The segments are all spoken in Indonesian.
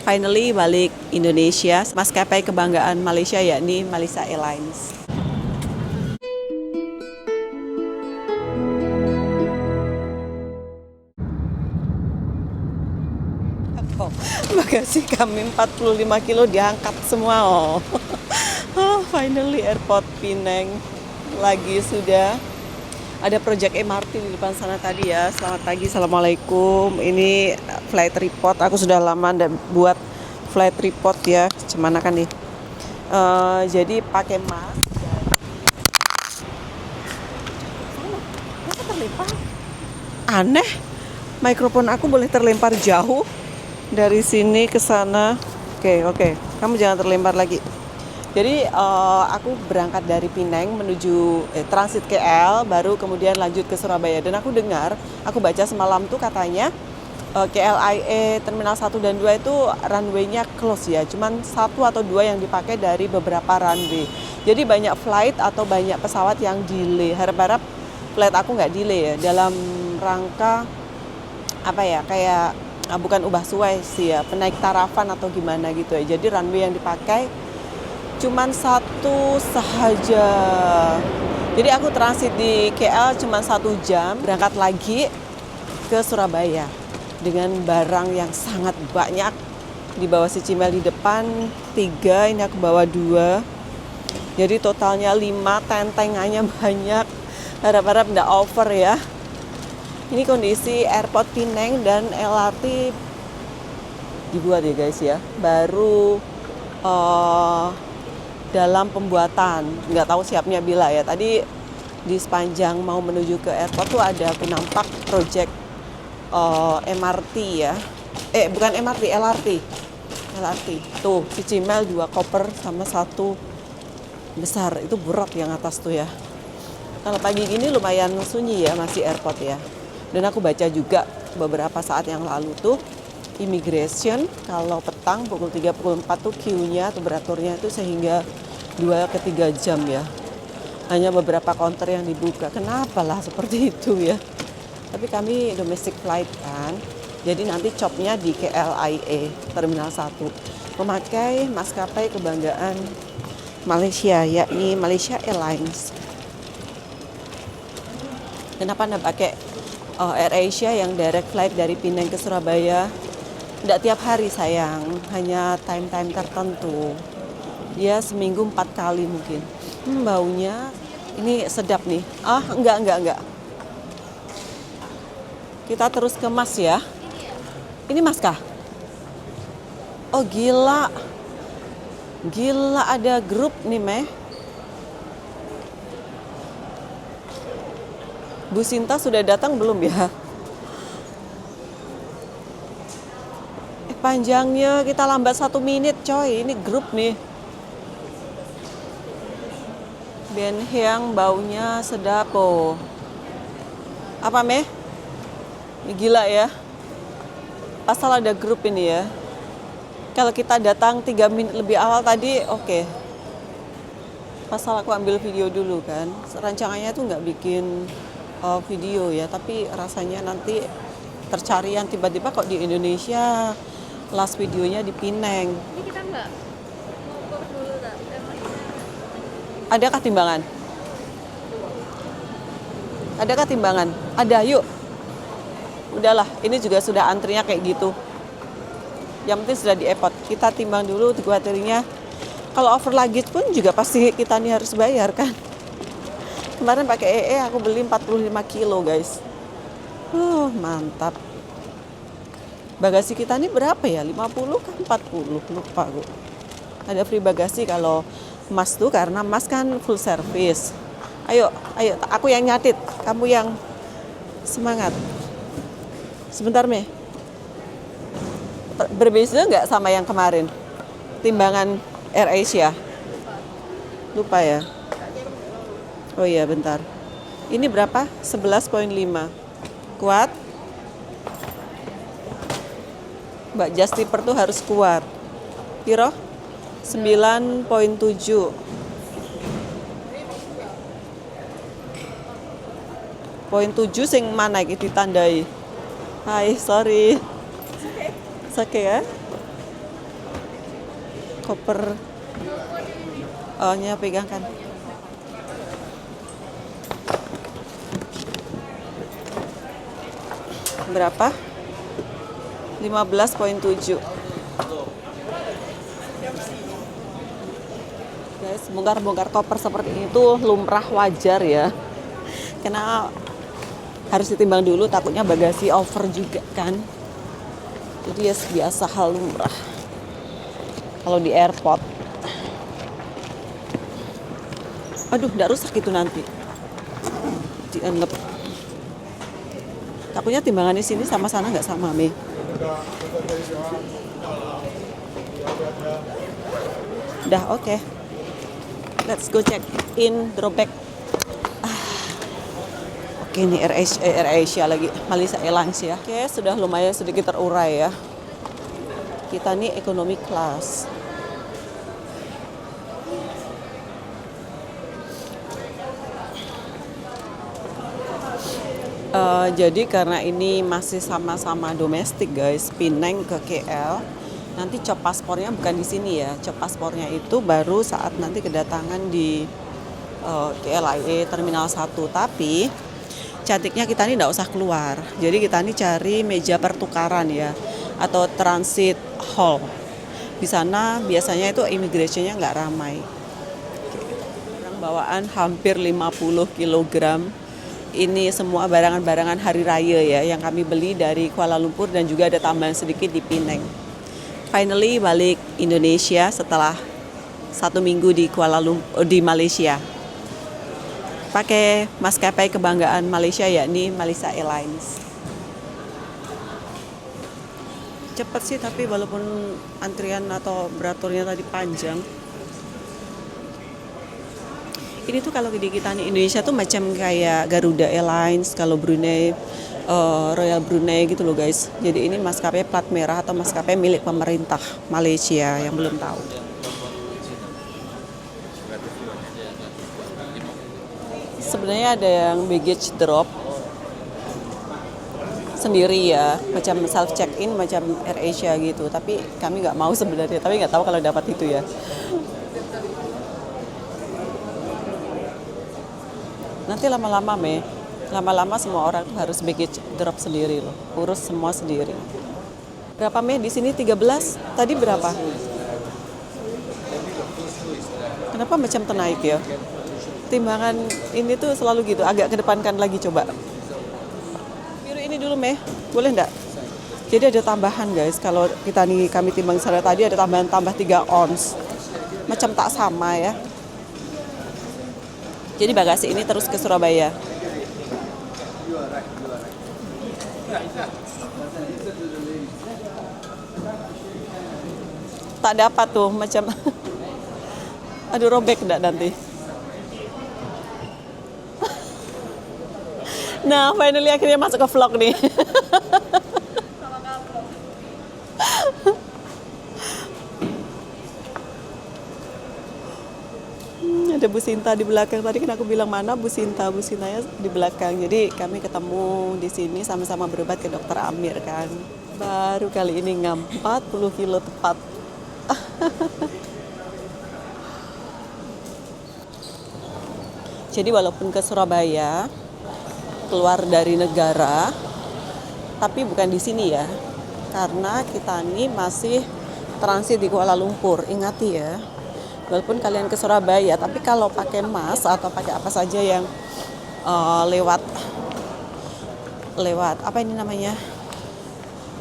Finally balik Indonesia, maskapai kebanggaan Malaysia yakni Malaysia Airlines. Bagasi kami 45 kilo diangkat semua. Finally airport Penang lagi sudah. Ada project MRT di depan sana tadi ya. Selamat pagi, assalamualaikum. Ini flight report. Aku sudah lama buat flight report ya. Cuman kan nih. Jadi pakai mask. Kenapa terlempar? Aneh. Mikrofon aku boleh terlempar jauh dari sini ke sana. Oke. Kamu jangan terlempar lagi. Jadi aku berangkat dari Penang menuju transit KL, baru kemudian lanjut ke Surabaya. Dan aku dengar, aku baca semalam tuh katanya KLIA Terminal 1 dan 2 itu runway-nya close ya. Cuman 1 atau 2 yang dipakai dari beberapa runway. Jadi banyak flight atau banyak pesawat yang delay. Harap-harap flight aku nggak delay ya. Dalam rangka kayak bukan ubah suai sih ya, penaik tarafan atau gimana gitu ya. Jadi runway yang dipakai cuman 1 sahaja. Jadi aku transit di KL cuman 1 jam, berangkat lagi ke Surabaya dengan barang yang sangat banyak. Di bawah si Cimel di depan 3, ini aku bawa 2. Jadi totalnya 5, tentengannya banyak. Harap-harap nggak over ya. Ini kondisi airport Penang dan LRT dibuat ya guys ya. Baru dalam pembuatan, nggak tahu siapnya bila ya. Tadi di sepanjang mau menuju ke airport tuh ada aku nampak project MRT ya. Bukan MRT, LRT. Tuh, si Cimel 2 koper sama 1 besar. Itu berat yang atas tuh ya. Kalau pagi gini lumayan sunyi ya, masih airport ya. Dan aku baca juga beberapa saat yang lalu tuh immigration kalau petang pukul 3, pukul 4 tuh queue-nya atau beraturnya itu sehingga 2 ke 3 jam ya. Hanya beberapa counter yang dibuka. Kenapa lah seperti itu ya. Tapi kami domestic flight kan. Jadi nanti chopnya di KLIA Terminal 1. Memakai maskapai kebanggaan Malaysia yakni Malaysia Airlines. Kenapa anda pakai AirAsia yang direct flight dari Penang ke Surabaya? Tidak tiap hari sayang, hanya time-time tertentu. Dia seminggu 4 kali mungkin. Baunya ini sedap nih. Enggak. Kita terus ke Mas ya. Ini Mas kah? Oh gila. Gila ada grup nih Meh. Bu Sinta sudah datang belum ya? Panjangnya kita lambat 1 menit coy. Ini grup nih. Ben Hyang baunya sedap oh. Apa Meh? Ini gila ya. Asal ada grup ini ya. Kalau kita datang 3 menit lebih awal tadi oke. Pasal aku ambil video dulu kan. Rancangannya tuh nggak bikin video ya, tapi rasanya nanti tercarian tiba-tiba kok di Indonesia last videonya di Penang. Ini kita nggak ngukur dulu tak? Adakah timbangan? Adakah timbangan? Ada, yuk. Udahlah, ini juga sudah antrinya kayak gitu. Yang penting sudah di airport. Kita timbang dulu kuatirnya. Kalau over luggage pun juga pasti kita nih harus bayar kan. Kemarin pakai aku beli 45 kilo guys. Mantap. Bagasi kita ini berapa ya? 50 kan 40? Lupa aku. Ada free bagasi kalau Mas tuh karena Mas kan full service. Ayo, aku yang nyatit, kamu yang semangat. Sebentar Meh. Berbeda nggak sama yang kemarin? Timbangan AirAsia? Lupa ya? Oh iya bentar. Ini berapa? 11,5. Kuat? Mbak Justiper tuh harus kuat. Piro? 9,7. Poin 7 sing mana iki ditandai? Hai, sorry. Oke ya. Koper. Oh, nya pegang kan. Berapa? 15,7. Guys, bongkar-bongkar koper seperti ini tuh lumrah, wajar ya. Karena harus ditimbang dulu, takutnya bagasi over juga kan. Jadi ya biasa, hal lumrah kalau di airport. Aduh, nggak rusak itu nanti dianggap. Takutnya timbangan di sini sama sana nggak sama, Mi. Udah, oke. Let's go check in drawback. Oke, ini Air Asia lagi, Malaysia Airlines ya. Oke, sudah lumayan sedikit terurai ya. Kita nih economy class. Jadi karena ini masih sama-sama domestik guys, Penang ke KL, nanti cop paspornya bukan di sini ya. Cop paspornya itu baru saat nanti kedatangan di KLIA Terminal 1. Tapi cantiknya kita ini nggak usah keluar. Jadi kita ini cari meja pertukaran ya, atau transit hall. Di sana biasanya itu immigration-nya nggak ramai. Barang bawaan hampir 50 kilogram. Ini semua barangan-barangan hari raya ya, yang kami beli dari Kuala Lumpur dan juga ada tambahan sedikit di Penang. Finally balik Indonesia setelah 1 minggu di Kuala Lumpur, di Malaysia. Pakai maskapai kebanggaan Malaysia, yakni Malaysia Airlines. Cepat sih, tapi walaupun antrian atau beraturnya tadi panjang. Ini tuh kalau di kita nih Indonesia tuh macam kayak Garuda Airlines, kalau Brunei, Royal Brunei gitu loh guys. Jadi ini maskapai plat merah atau maskapai milik pemerintah Malaysia yang belum tahu. Sebenarnya ada yang baggage drop sendiri ya, macam self check in macam AirAsia gitu. Tapi kami nggak mau sebenarnya, tapi nggak tahu kalau dapat itu ya. Nanti lama-lama lama-lama semua orang tuh harus baggage drop sendiri loh, urus semua sendiri. Berapa di sini 13, tadi berapa? Kenapa macam tenaik ya? Timbangan ini tuh selalu gitu, agak kedepankan lagi coba. Biru ini dulu boleh enggak? Jadi ada tambahan guys, kalau kami timbang sana tadi ada tambahan tambah 3 ons. Macam tak sama ya. Jadi bagasi ini terus ke Surabaya. Tak dapat tuh macam aduh, robek enggak nanti. Nah, finally akhirnya masuk ke vlog nih. Ada Bu Sinta di belakang. Tadi kan aku bilang mana Bu Sinta, Bu Sintanya di belakang. Jadi kami ketemu di sini sama-sama berobat ke Dokter Amir kan. Baru kali ini 40 kilo tepat. Jadi walaupun ke Surabaya, keluar dari negara, tapi bukan di sini ya. Karena kita ini masih transit di Kuala Lumpur. Ingati ya. Walaupun kalian ke Surabaya, tapi kalau pakai mas atau pakai apa saja yang lewat apa ini namanya,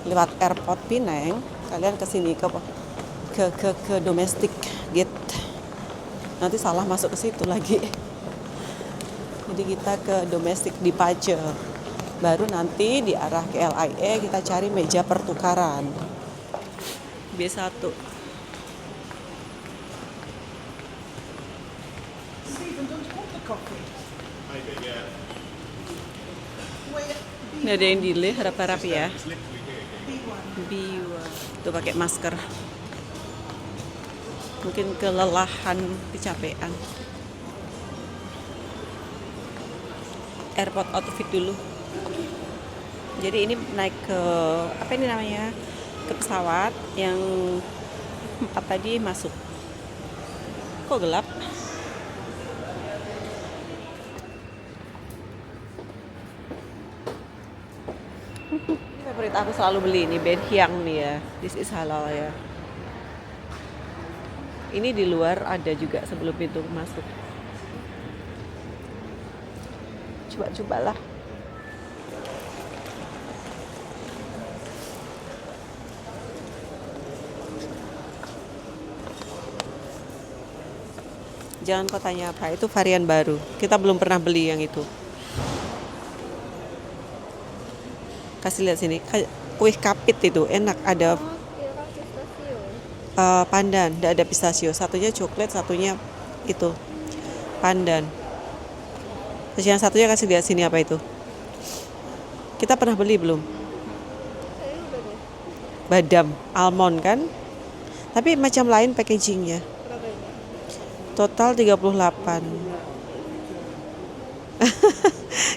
lewat airport Penang, kalian ke sini ke domestic gate, nanti salah masuk ke situ lagi. Jadi kita ke domestic departure, baru nanti di arah KLIA kita cari meja pertukaran B1. Ini ada yang delay, harap-harap ya. Tuh pakai masker. Mungkin kelelahan, kecapean. Airport outfit dulu. Jadi ini naik ke apa ini namanya? Ke pesawat yang 4 tadi masuk. Kok gelap? Ini favorit aku selalu beli ini Ben Hyang nih ya. This is halal ya. Ini di luar ada juga sebelum pintu masuk. Coba-cobalah. Jangan kau tanya apa, itu varian baru. Kita belum pernah beli yang itu. Kasih lihat sini, kuih kapit itu enak. Ada Kira pistachio. pandan, tidak ada pistachio. Satunya coklat, satunya itu pandan. Terus yang satunya kasih lihat sini apa itu. Kita pernah beli belum? Kayaknya udah deh. Badam, almond kan? Tapi macam lain packagingnya. Berapa ini? Total 38.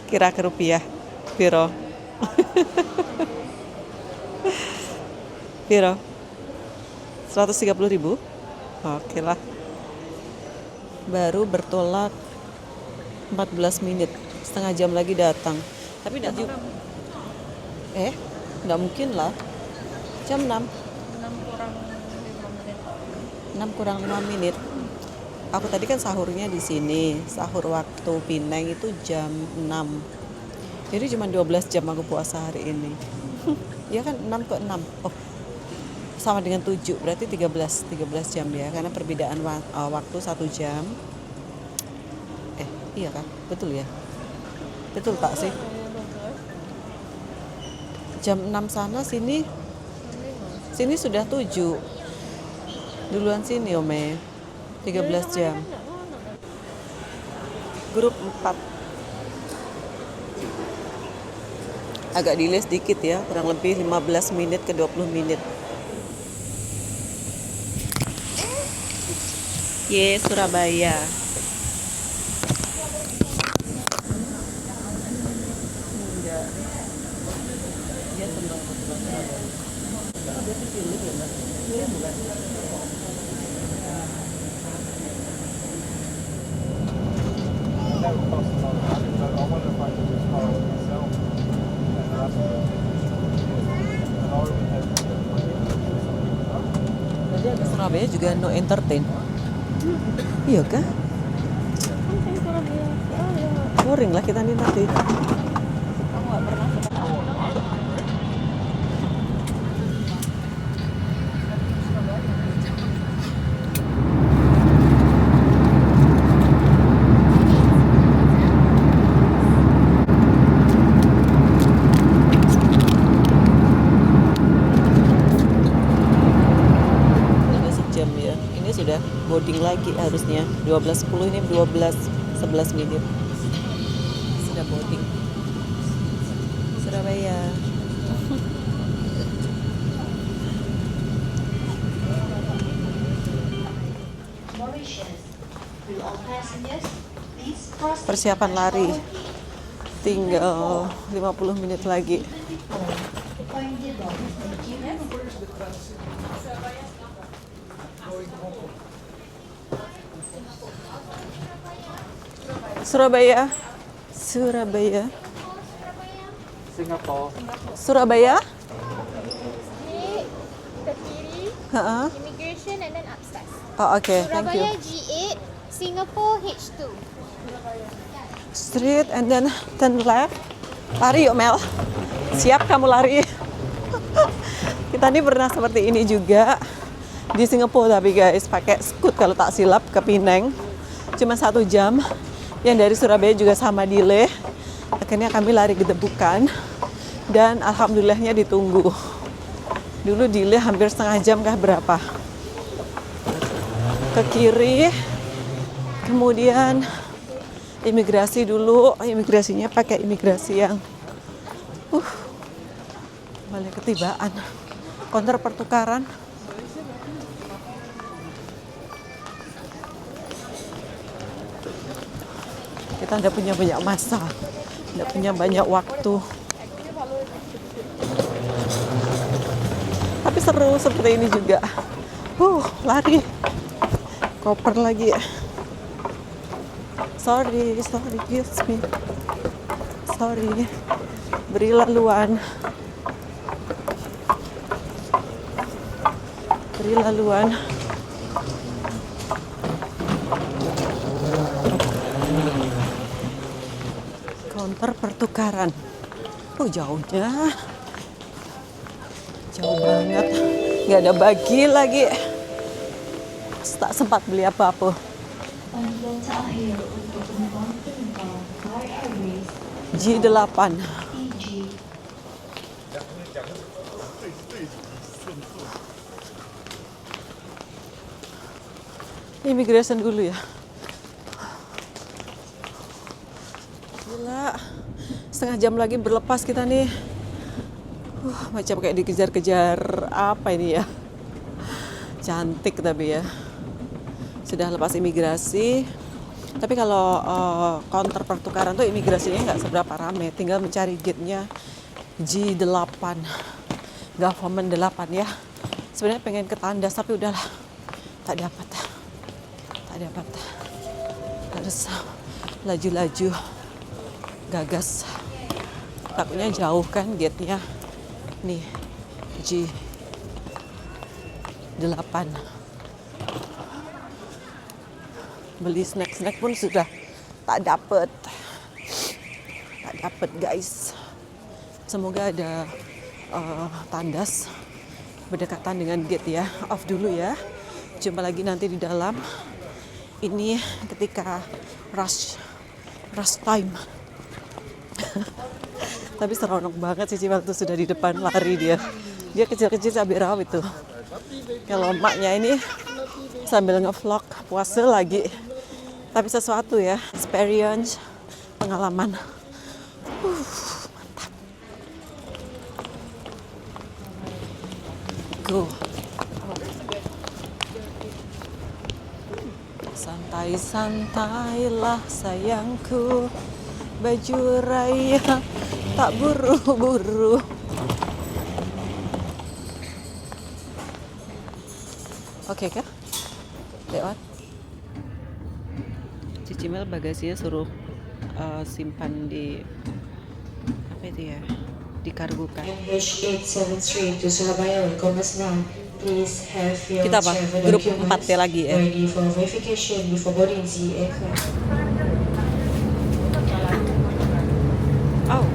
Kira ke rupiah. Piro? Piro? 130.000? Oke lah. Baru bertolak 14 menit. Setengah jam lagi datang. Tapi tidak juga. Nggak mungkin lah. Jam 6. 6 kurang 5 menit. Aku tadi kan sahurnya di sini. Sahur waktu Pineng itu jam 6. Jadi cuma 12 jam aku puasa hari ini. Ya kan 6 ke 6. Oh, sama dengan 7. Berarti 13 jam ya. Karena perbedaan waktu 1 jam. Iya kan? Betul ya? Betul tak sih? Jam 6 sana, sini sudah 7. Duluan sini Ome. 13 jam. Grup 4. Agak delay sedikit ya, kurang lebih 15 menit ke 20 menit. Ye, Surabaya. Enggak. Dia tembak Surabaya. Dia pilih ya, Mbak? Pilih bukan? Jadi ada Surabaya juga no entertain. Iya kah? Boring lah kita nih nanti. Kamu nggak pernah. Sudah boarding lagi harusnya 12.10, ini 12.11 menit sudah boarding Surabaya. Persiapan lari tinggal 50 menit lagi. Surabaya. Singapore. Surabaya. Ini ke kiri, Ha-ha. immigration and then upstairs. Oh, okay, thank you. Surabaya G8, Singapore H2. Street and then turn left. Lari yuk Mel. Siap kamu lari. Kita nih pernah seperti ini juga di Singapura tapi guys, pakai Scoot kalau tak silap ke Penang. Cuma 1 jam. Yang dari Surabaya juga sama delay. Akhirnya kami lari gedebukan dan alhamdulillahnya ditunggu. Dulu delay hampir setengah jam kah berapa? Ke kiri, kemudian imigrasi dulu. Imigrasinya pakai imigrasi yang balik ketibaan. Konter pertukaran. Kita tidak punya banyak masa, tidak punya banyak waktu. Tapi seru seperti ini juga. Lari. Koper lagi. Sorry, excuse me. Sorry. Beri laluan. Beri laluan. Counter pertukaran. Jauhnya. Jauh banget. Nggak ada bagi lagi. Tak sempat beli apa-apa. Panggilan terakhir untuk penumpang Thai Airways G8. TG Immigration dulu ya. Gila. Setengah jam lagi berlepas kita nih. Macam kayak dikejar-kejar apa ini ya. Cantik tapi ya. Sudah lepas imigrasi. Tapi kalau counter pertukaran tuh imigrasinya nggak seberapa rame. Tinggal mencari gate-nya G8. Government 8 ya. Sebenarnya pengen ke Tandas tapi udahlah. Tak dapat. Harus laju-laju. Gagas. Takutnya jauh kan gate-nya. Nih. G8. Beli snack pun sudah tak dapat guys. Semoga ada Tandas berdekatan dengan gate ya. Off dulu ya. Jumpa lagi nanti di dalam. Ini ketika rush time. Tapi seronok banget sih Cimel tuh, sudah di depan lari dia. Dia kecil-kecil cabai rawit tuh. Kalau emaknya ini sambil nge-vlog puasa lagi. Tapi sesuatu ya, experience, pengalaman. Mantap. Go. Santai-santailah sayangku, baju raya tak buru-buru. Oke kah? Lewat. Cici Mel bagasinya suruh simpan di apa itu ya? Dikargokan. MH873 to Surabaya, Commerce now. Please have your Kita apa? travel Grup documents 4T lagi ya. ready for verification before boarding the aircraft. Oh.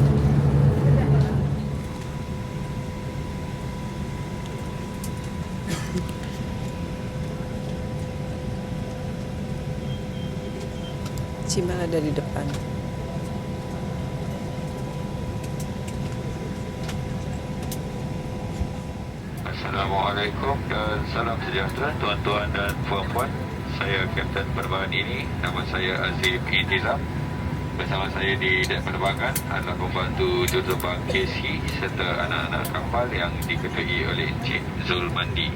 Cimel ada di depan. Assalamualaikum dan salam sejahtera tuan-tuan dan puan-puan. Saya Kapten Penerbangan ini, nama saya Azim Intizam. Bersama saya di dek penerbangan adalah pembantu juruterbang KC serta anak-anak kapal yang diketuai oleh Encik Zulmandi.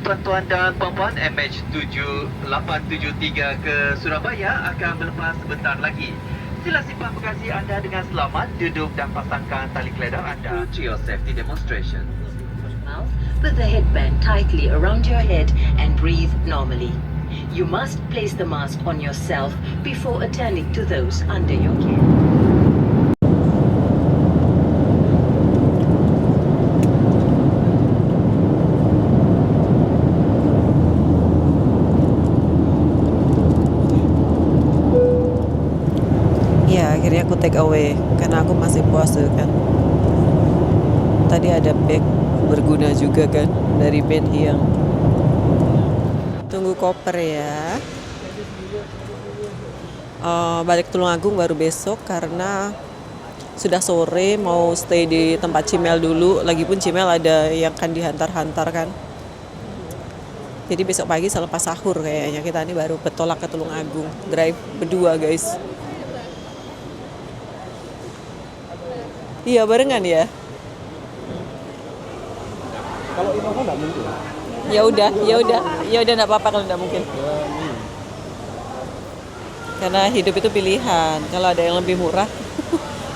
Tuan-tuan dan puan-puan, MH7873 ke Surabaya akan berlepas sebentar lagi. Sila simpan bagasi anda dengan selamat, duduk dan pasangkan tali keledar anda. To your safety demonstration. Mouth with the headband tightly around your head and breathe normally. You must place the mask on yourself before attending to those under your care. Ya, akhirnya aku take away karena aku masih puasa kan. Tadi ada bag berguna juga kan dari Ben Hiang. Tunggu koper ya. Balik Tulungagung baru besok karena sudah sore, mau stay di tempat Cimel dulu. Lagipun Cimel ada yang kan dihantar-hantar kan. Jadi besok pagi selepas sahur kayaknya kita ini baru bertolak ke Tulungagung. Drive berdua guys. Iya barengan ya. Kalau Innova nggak mungkin. Ya udah nggak apa-apa kalau nggak mungkin. Karena hidup itu pilihan. Kalau ada yang lebih murah,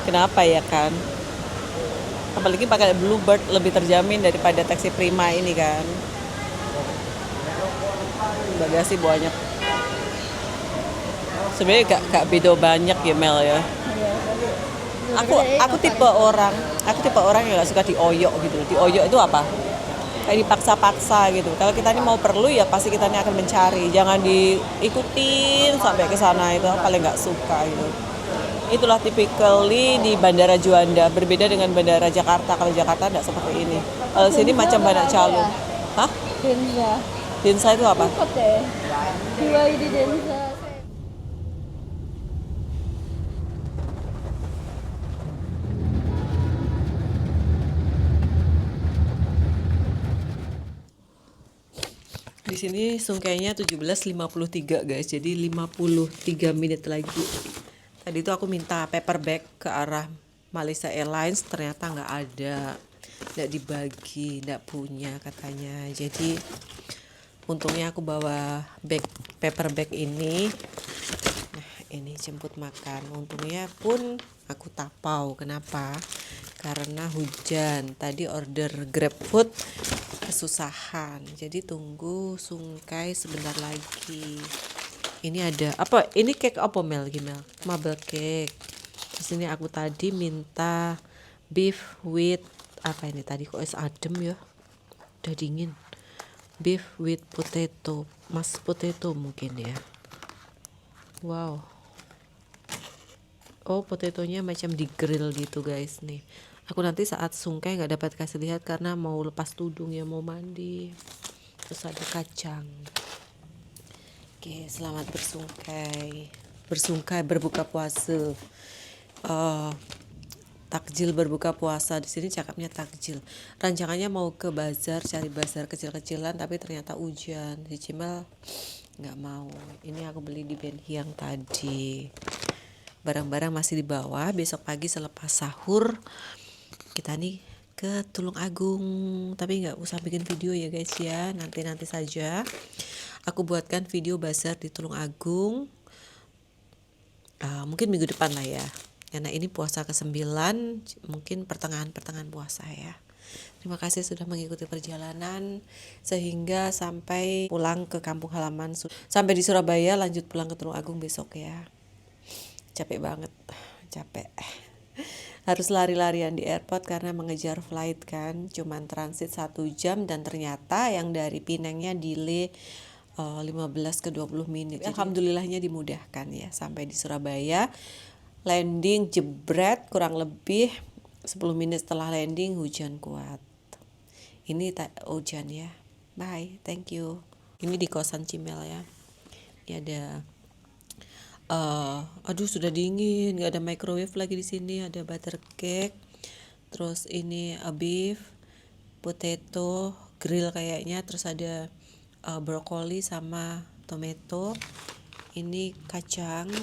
kenapa ya kan? Apalagi pakai Bluebird lebih terjamin daripada taksi Prima ini kan. Bagasi banyak. Sebenarnya gak beda banyak ya Mel ya. Aku tipe orang yang gak suka dioyok gitu. Dioyok itu apa? Kayak dipaksa-paksa gitu. Kalau kita ini mau perlu ya pasti kita ini akan mencari. Jangan diikutin sampai ke sana, itu paling nggak suka gitu. Itulah typically di Bandara Juanda. Berbeda dengan Bandara Jakarta. Kalau Jakarta nggak seperti ini. Kalau sini macam banyak calon. Hah? Denza. Densa itu apa? Ikut deh. Dua di Denza. Di sini sungkainya 17.53 guys. Jadi 53 menit lagi. Tadi itu aku minta paper bag ke arah Malaysia Airlines, ternyata nggak ada, nggak dibagi, nggak punya katanya. Jadi untungnya aku bawa paper bag ini. Nah ini jemput makan. Untungnya pun aku tapau. Kenapa? Karena hujan. Tadi order GrabFood kesusahan. Jadi tunggu sungkai sebentar lagi. Ini ada apa? Ini cake apa Mel? Gimel? Marble cake. Di sini aku tadi minta beef with apa ini tadi kok es adem ya? Udah dingin. Beef with potato, mashed potato mungkin ya. Wow. Oh, potatonya macam di grill gitu guys nih. Aku nanti saat sungkai nggak dapat kasih lihat karena mau lepas tudung ya, mau mandi. Terus ada kacang. Oke, selamat bersungkai. Bersungkai berbuka puasa. Takjil berbuka puasa di sini cakapnya takjil. Rancangannya mau ke bazar, cari bazar kecil-kecilan tapi ternyata hujan. Si Cimal nggak mau. Ini aku beli di Ben Hiang tadi. Barang-barang masih di bawah. Besok pagi selepas sahur kita nih ke Tulung Agung. Tapi nggak usah bikin video ya guys ya. Nanti saja. Aku buatkan video bazar di Tulung Agung. Mungkin minggu depan lah ya. Karena ini puasa ke-9, mungkin pertengahan puasa ya. Terima kasih sudah mengikuti perjalanan sehingga sampai pulang ke kampung halaman. Sampai di Surabaya, lanjut pulang ke Tulung Agung besok ya. Capek banget, capek. Harus lari-larian di airport karena mengejar flight kan. Cuman transit 1 jam dan ternyata yang dari Pinangnya delay 15 ke 20 menit. Alhamdulillahnya dimudahkan ya. Sampai di Surabaya. Landing jebret kurang lebih 10 menit setelah landing hujan kuat. Ini hujan ya. Bye, thank you. Ini di kosan Cimel ya. Ini ada aduh sudah dingin, nggak ada microwave lagi di sini. Ada butter cake. Terus ini beef, potato, grill kayaknya. Terus ada brokoli sama tomato. Ini kacang.